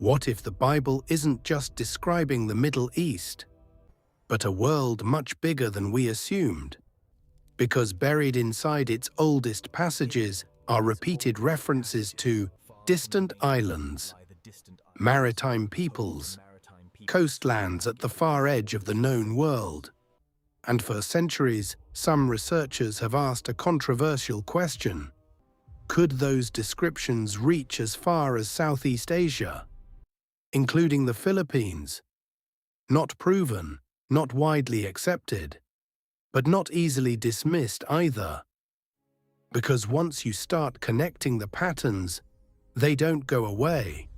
What if the Bible isn't just describing the Middle East, but a world much bigger than we assumed? Because buried inside its oldest passages are repeated references to distant islands, maritime peoples, coastlands at the far edge of the known world. And for centuries, some researchers have asked a controversial question. Could those descriptions reach as far as Southeast Asia, including the Philippines? Not proven, not widely accepted, but not easily dismissed either. Because once you start connecting the patterns, they don't go away.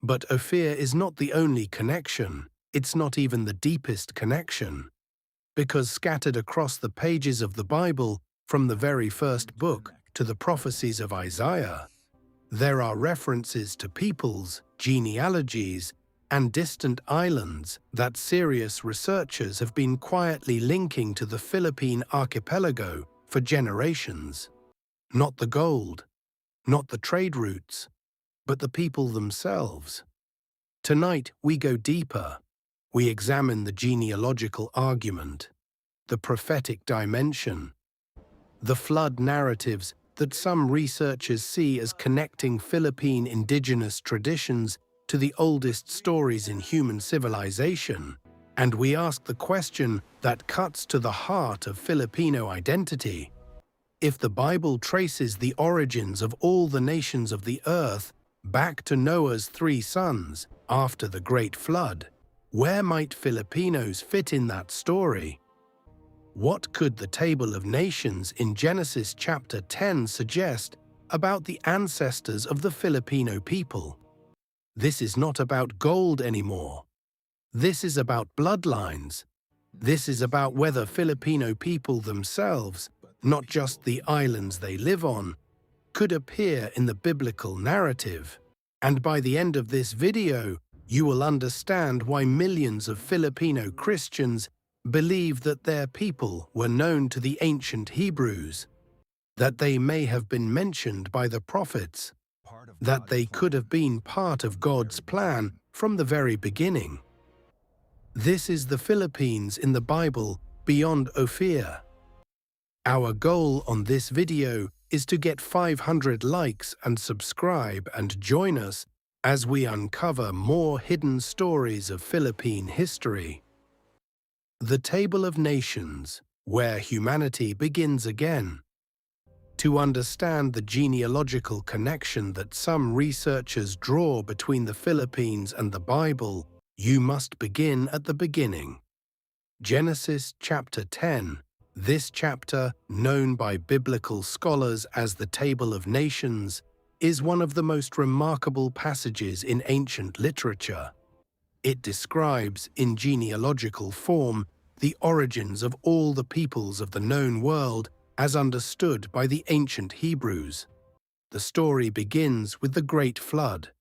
But Ophir is not the only connection, it's not even the deepest connection. Because scattered across the pages of the Bible, from the very first book to the prophecies of Isaiah, there are references to peoples, genealogies, and distant islands that serious researchers have been quietly linking to the Philippine archipelago for generations. Not the gold, not the trade routes, but the people themselves. Tonight we go deeper. We examine the genealogical argument, the prophetic dimension, the flood narratives that some researchers see as connecting Philippine indigenous traditions to the oldest stories in human civilization, and we ask the question that cuts to the heart of Filipino identity. If the Bible traces the origins of all the nations of the earth back to Noah's 3 sons after the Great Flood, where might Filipinos fit in that story? What could the Table of Nations in Genesis chapter 10 suggest about the ancestors of the Filipino people? This is not about gold anymore. This is about bloodlines. This is about whether Filipino people themselves, not just the islands they live on, could appear in the biblical narrative. And by the end of this video, you will understand why millions of Filipino Christians believe that their people were known to the ancient Hebrews, that they may have been mentioned by the prophets, that they could have been part of God's plan from the very beginning. This is the Philippines in the Bible beyond Ophir. Our goal on this video is to get 500 likes and subscribe and join us as we uncover more hidden stories of Philippine history. The Table of Nations, where humanity begins again. To understand the genealogical connection that some researchers draw between the Philippines and the Bible, you must begin at the beginning. Genesis chapter 10. This chapter, known by biblical scholars as the Table of Nations, is one of the most remarkable passages in ancient literature. It describes, in genealogical form, the origins of all the peoples of the known world as understood by the ancient Hebrews. The story begins with the Great Flood.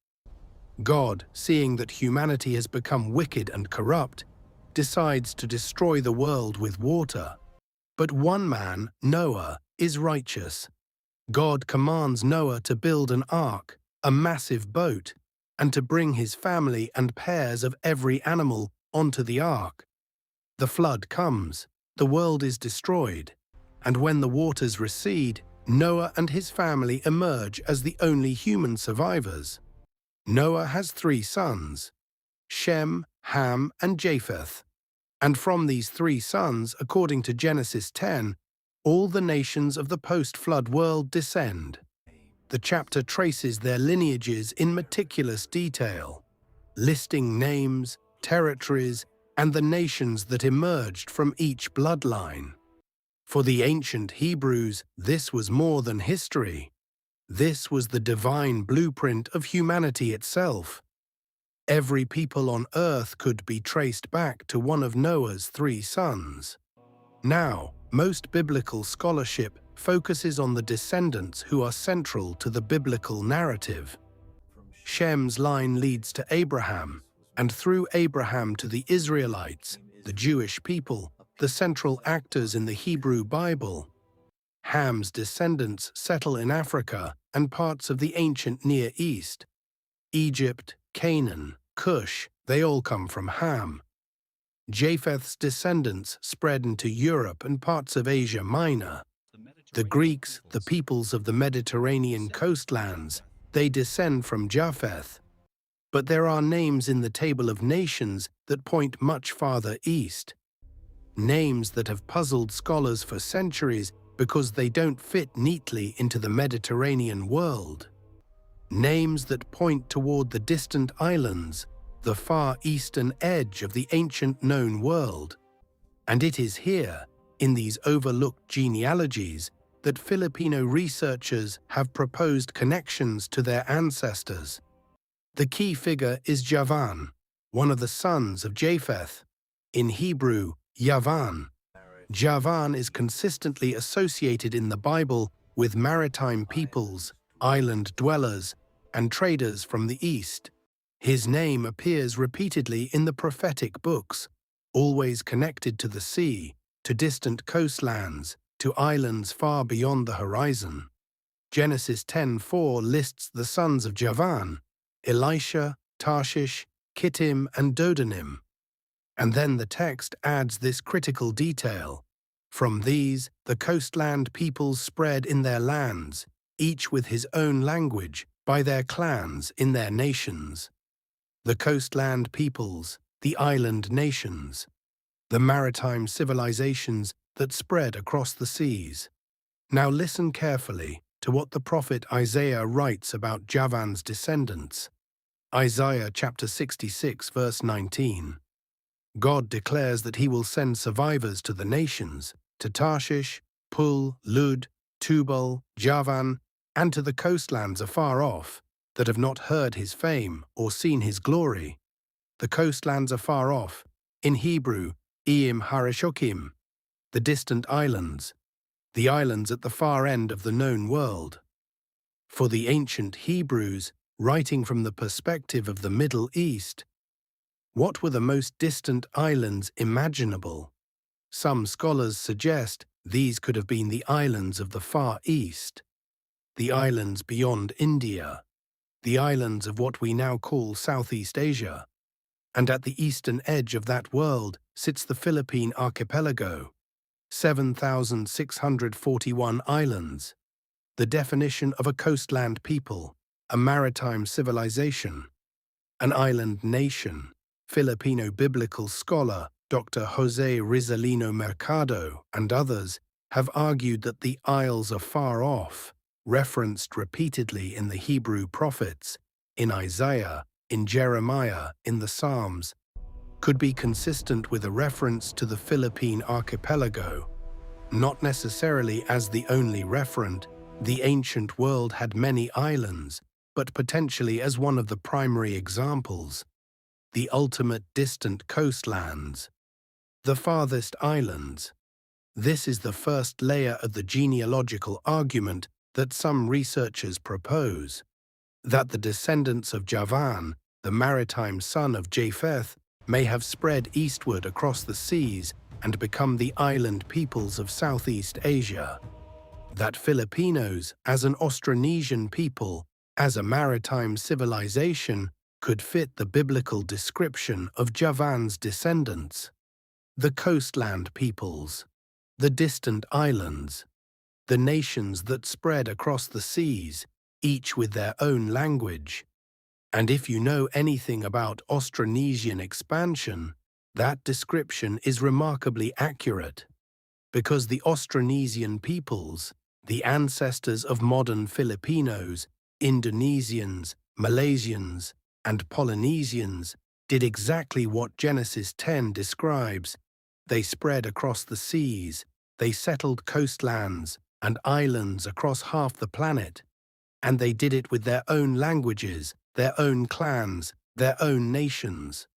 God, seeing that humanity has become wicked and corrupt, decides to destroy the world with water. But one man, Noah, is righteous. God commands Noah to build an ark, a massive boat, and to bring his family and pairs of every animal onto the ark. The flood comes, the world is destroyed, and when the waters recede, Noah and his family emerge as the only human survivors. Noah has 3 sons, Shem, Ham, and Japheth. And from these 3 sons, according to Genesis 10, all the nations of the post-flood world descend. The chapter traces their lineages in meticulous detail, listing names, territories, and the nations that emerged from each bloodline. For the ancient Hebrews, this was more than history. This was the divine blueprint of humanity itself. Every people on earth could be traced back to one of Noah's 3 sons. Now, most biblical scholarship focuses on the descendants who are central to the biblical narrative. Shem's line leads to Abraham, and through Abraham to the Israelites, the Jewish people, the central actors in the Hebrew Bible. Ham's descendants settle in Africa and parts of the ancient Near East, Egypt, Canaan, Cush, they all come from Ham. Japheth's descendants spread into Europe and parts of Asia Minor. The Greeks, the peoples of the Mediterranean coastlands, they descend from Japheth. But there are names in the table of nations that point much farther east. Names that have puzzled scholars for centuries because they don't fit neatly into the Mediterranean world. Names that point toward the distant islands, the far eastern edge of the ancient known world. And it is here, in these overlooked genealogies, that Filipino researchers have proposed connections to their ancestors. The key figure is Javan, one of the sons of Japheth. In Hebrew, Yavan. Javan is consistently associated in the Bible with maritime peoples, island dwellers, and traders from the east. His name appears repeatedly in the prophetic books, always connected to the sea, to distant coastlands, to islands far beyond the horizon. Genesis 10:4 lists the sons of Javan: Elisha, Tarshish, Kittim, and Dodanim. And then the text adds this critical detail. From these, the coastland peoples spread in their lands, each with his own language, by their clans in their nations. The coastland peoples, the island nations, the maritime civilizations that spread across the seas. Now listen carefully to what the prophet Isaiah writes about Javan's descendants. Isaiah chapter 66, verse 19. God declares that he will send survivors to the nations, to Tarshish, Pul, Lud, Tubal, Javan, and to the coastlands afar off, that have not heard his fame or seen his glory. The coastlands afar off, in Hebrew, Eim Hareshokim, the distant islands, the islands at the far end of the known world. For the ancient Hebrews, writing from the perspective of the Middle East, what were the most distant islands imaginable? Some scholars suggest these could have been the islands of the Far East, the islands beyond India, the islands of what we now call Southeast Asia. And at the eastern edge of that world sits the Philippine archipelago, 7,641 islands, the definition of a coastland people, a maritime civilization, an island nation. Filipino biblical scholar Dr. Jose Rizalino Mercado and others have argued that the isles are far off, referenced repeatedly in the Hebrew prophets, in Isaiah, in Jeremiah, in the Psalms, could be consistent with a reference to the Philippine archipelago. Not necessarily as the only referent, the ancient world had many islands, but potentially as one of the primary examples. The ultimate distant coastlands, the farthest islands. This is the first layer of the genealogical argument that some researchers propose, that the descendants of Javan, the maritime son of Japheth, may have spread eastward across the seas and become the island peoples of Southeast Asia. That Filipinos, as an Austronesian people, as a maritime civilization, could fit the biblical description of Javan's descendants. The coastland peoples, the distant islands, the nations that spread across the seas, each with their own language. And if you know anything about Austronesian expansion, that description is remarkably accurate, because the Austronesian peoples, the ancestors of modern Filipinos, Indonesians, Malaysians, and Polynesians, did exactly what Genesis 10 describes. They spread across the seas, they settled coastlands and islands across half the planet, and they did it with their own languages, their own clans, their own nations.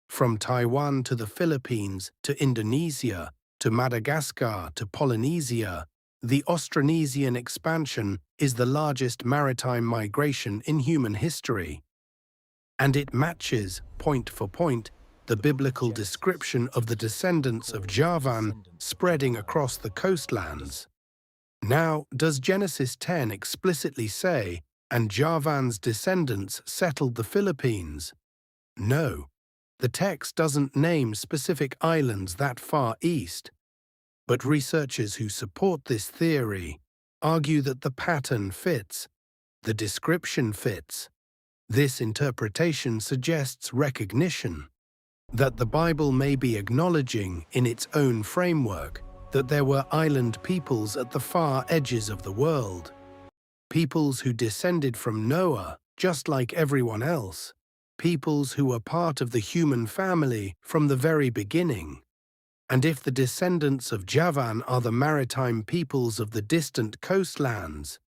From Taiwan to the Philippines, to Indonesia, to Madagascar, to Polynesia, the Austronesian expansion is the largest maritime migration in human history. And it matches, point for point, the biblical description of the descendants of Javan spreading across the coastlands. Now, does Genesis 10 explicitly say and Javan's descendants settled the Philippines. No, the text doesn't name specific islands that far east, but researchers who support this theory argue that the pattern fits, the description fits. This interpretation suggests recognition that the Bible may be acknowledging in its own framework that there were island peoples at the far edges of the world, peoples who descended from Noah just like everyone else, peoples who were part of the human family from the very beginning. And if the descendants of Javan are the maritime peoples of the distant coastlands,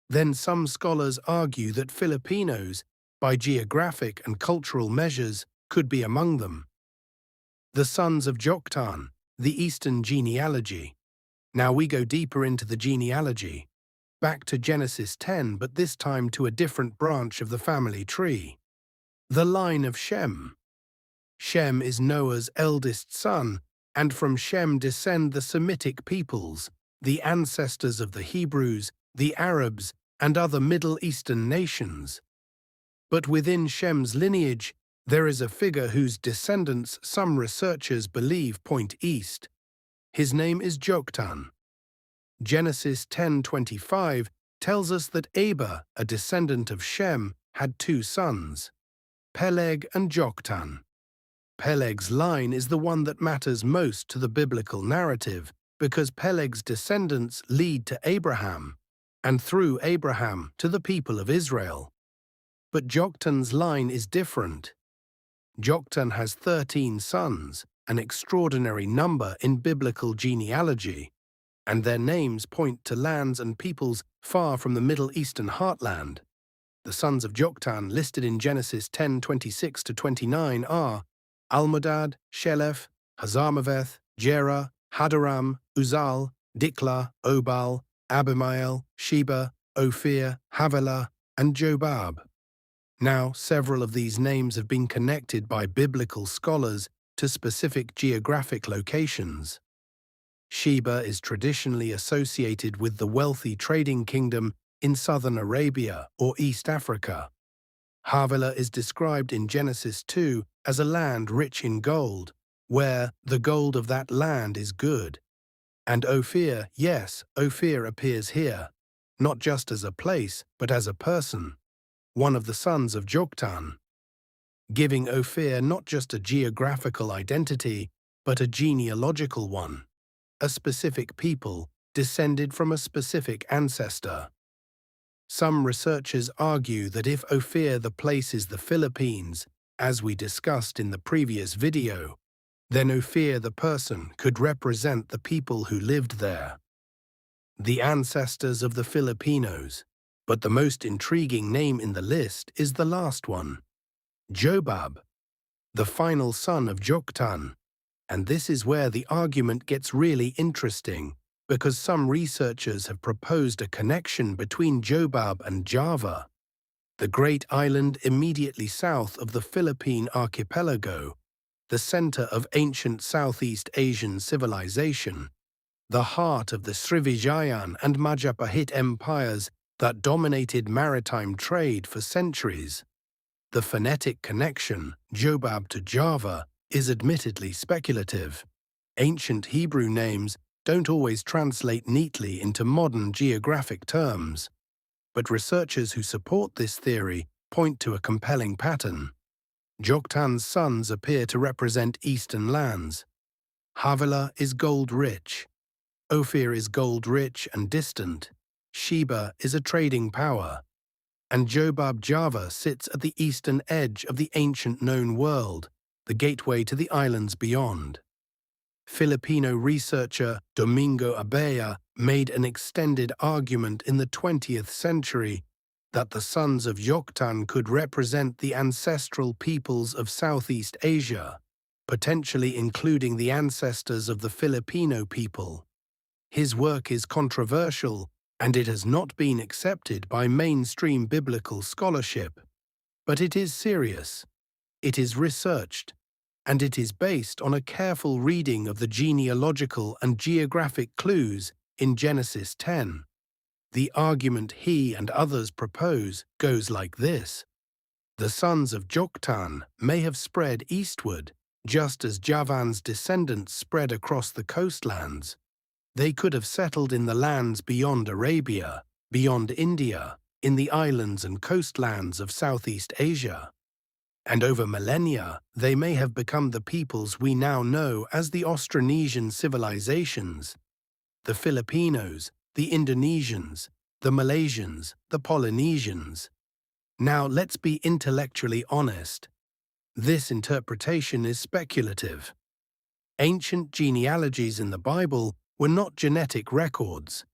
then some scholars argue that Filipinos, by geographic and cultural measures, could be among them. The sons of Joktan, the Eastern genealogy. Now we go deeper into the genealogy, back to Genesis 10, but this time to a different branch of the family tree. The line of Shem. Shem is Noah's eldest son, and from Shem descend the Semitic peoples, the ancestors of the Hebrews, the Arabs, and other Middle Eastern nations. But within Shem's lineage, there is a figure whose descendants some researchers believe point east. His name is Joktan. Genesis 10:25 tells us that Eber, a descendant of Shem, had two sons, Peleg and Joktan. Peleg's line is the one that matters most to the biblical narrative because Peleg's descendants lead to Abraham, and through Abraham to the people of Israel. But Joktan's line is different. Joktan has 13 sons, an extraordinary number in biblical genealogy, and their names point to lands and peoples far from the Middle Eastern heartland. The sons of Joktan listed in Genesis 10:26-29 are Almodad, Sheleph, Hazarmaveth, Jerah, Hadaram, Uzal, Dikla, Obal, Abimael, Sheba, Ophir, Havilah, and Jobab. Now, several of these names have been connected by biblical scholars to specific geographic locations. Sheba is traditionally associated with the wealthy trading kingdom in southern Arabia or East Africa. Havilah is described in Genesis 2 as a land rich in gold, where the gold of that land is good. And Ophir, yes, Ophir appears here, not just as a place, but as a person, one of the sons of Joktan, giving Ophir not just a geographical identity, but a genealogical one, a specific people descended from a specific ancestor. Some researchers argue that if Ophir the place is the Philippines, as we discussed in the previous video, then Ophir the person could represent the people who lived there, the ancestors of the Filipinos. But the most intriguing name in the list is the last one, Jobab, the final son of Joktan. And this is where the argument gets really interesting, because some researchers have proposed a connection between Jobab and Java, the great island immediately south of the Philippine archipelago, the center of ancient Southeast Asian civilization, the heart of the Srivijayan and Majapahit empires that dominated maritime trade for centuries. The phonetic connection, Jobab to Java, is admittedly speculative. Ancient Hebrew names don't always translate neatly into modern geographic terms, but researchers who support this theory point to a compelling pattern. Joktan's sons appear to represent eastern lands. Havilah is gold-rich. Ophir is gold-rich and distant. Sheba is a trading power. And Jobab Java sits at the eastern edge of the ancient known world, the gateway to the islands beyond. Filipino researcher Domingo Abella made an extended argument in the 20th century that the sons of Joktan could represent the ancestral peoples of Southeast Asia, potentially including the ancestors of the Filipino people. His work is controversial, and it has not been accepted by mainstream biblical scholarship. But it is serious, it is researched, and it is based on a careful reading of the genealogical and geographic clues in Genesis 10. The argument he and others propose goes like this. The sons of Joktan may have spread eastward, just as Javan's descendants spread across the coastlands. They could have settled in the lands beyond Arabia, beyond India, in the islands and coastlands of Southeast Asia. And over millennia, they may have become the peoples we now know as the Austronesian civilizations, the Filipinos, the Indonesians, the Malaysians, the Polynesians. Now let's be intellectually honest. This interpretation is speculative. Ancient genealogies in the Bible were not genetic records.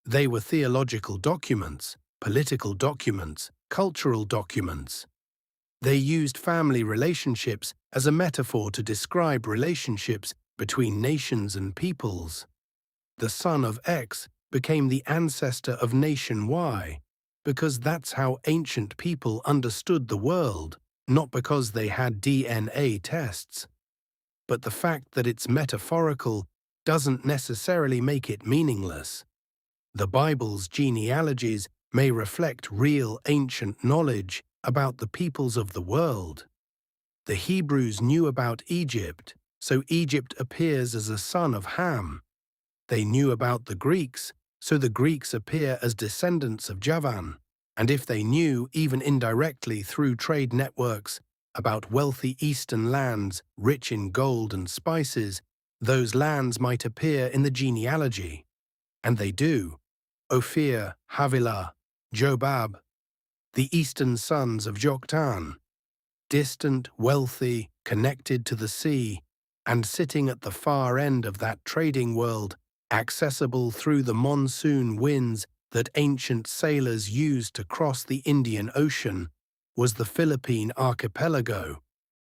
They were theological documents, political documents, cultural documents. They used family relationships as a metaphor to describe relationships between nations and peoples. The son of X became the ancestor of nation Y, because that's how ancient people understood the world, not because they had DNA tests. But the fact that it's metaphorical doesn't necessarily make it meaningless. The Bible's genealogies may reflect real ancient knowledge about the peoples of the world. The Hebrews knew about Egypt, so Egypt appears as a son of Ham. They knew about the Greeks, so the Greeks appear as descendants of Javan. And if they knew, even indirectly through trade networks, about wealthy eastern lands rich in gold and spices, those lands might appear in the genealogy. And they do. Ophir, Havilah, Jobab, the eastern sons of Joktan, distant, wealthy, connected to the sea, and sitting at the far end of that trading world, accessible through the monsoon winds that ancient sailors used to cross the Indian Ocean, was the Philippine archipelago,